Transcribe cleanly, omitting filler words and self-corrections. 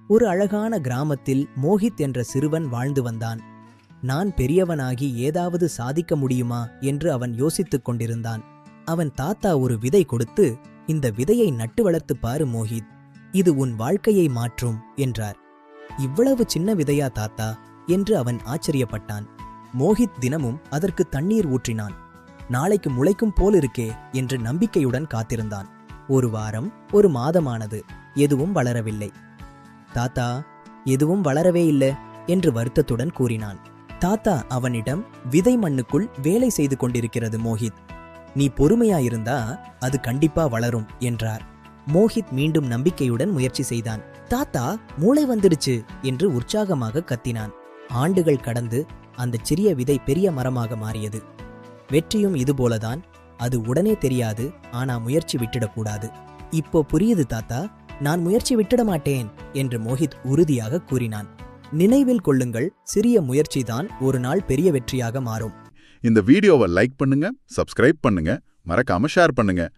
ஒரு அழகான கிராமத்தில் மோஹித் என்ற சிறுவன் வாழ்ந்து வந்தான். நான் பெரியவனாகி ஏதாவது சாதிக்க முடியுமா என்று அவன் யோசித்துக் கொண்டிருந்தான். அவன் தாத்தா ஒரு விதை கொடுத்து, இந்த விதையை நட்டு வளர்த்துப் பாரு மோஹித், இது உன் வாழ்க்கையை மாற்றும் என்றார். இவ்வளவு சின்ன விதையா தாத்தா என்று அவன் ஆச்சரியப்பட்டான். மோஹித் தினமும் அதற்கு தண்ணீர் ஊற்றினான். நாளைக்கு முளைக்கும் போலிருக்கே என்று நம்பிக்கையுடன் காத்திருந்தான். ஒரு வாரம், ஒரு மாதமானது. எதுவும் வளரவில்லை. தாத்தா, எதுவும் வளரவே இல்லை என்று வருத்தத்துடன் கூறினான். தாத்தா அவனிடம், விதை மண்ணுக்குள் வேலை செய்து கொண்டிருக்கிறது மோஹித், நீ பொறுமையாயிருந்தா அது கண்டிப்பா வளரும் என்றார். மோஹித் மீண்டும் நம்பிக்கையுடன் முயற்சி செய்தான். தாத்தா, மூளை வந்துடுச்சு என்று உற்சாகமாக கத்தினான். ஆண்டுகள் கடந்து அந்த சிறிய விதை பெரிய மரமாக மாறியது. வெற்றியும் இதுபோலதான். அது உடனே தெரியாது, ஆனா முயற்சி விட்டுடக்கூடாது. இப்போ புரியுது தாத்தா, நான் முயற்சி விட்டுட மாட்டேன் என்று மோஹித் உறுதியாக கூறினான். நினைவில் கொள்ளுங்கள், சிறிய முயற்சிதான் ஒரு நாள் பெரிய வெற்றியாக மாறும். இந்த வீடியோவை லைக் பண்ணுங்க, சப்ஸ்கிரைப் பண்ணுங்க, மறக்காம ஷேர் பண்ணுங்க.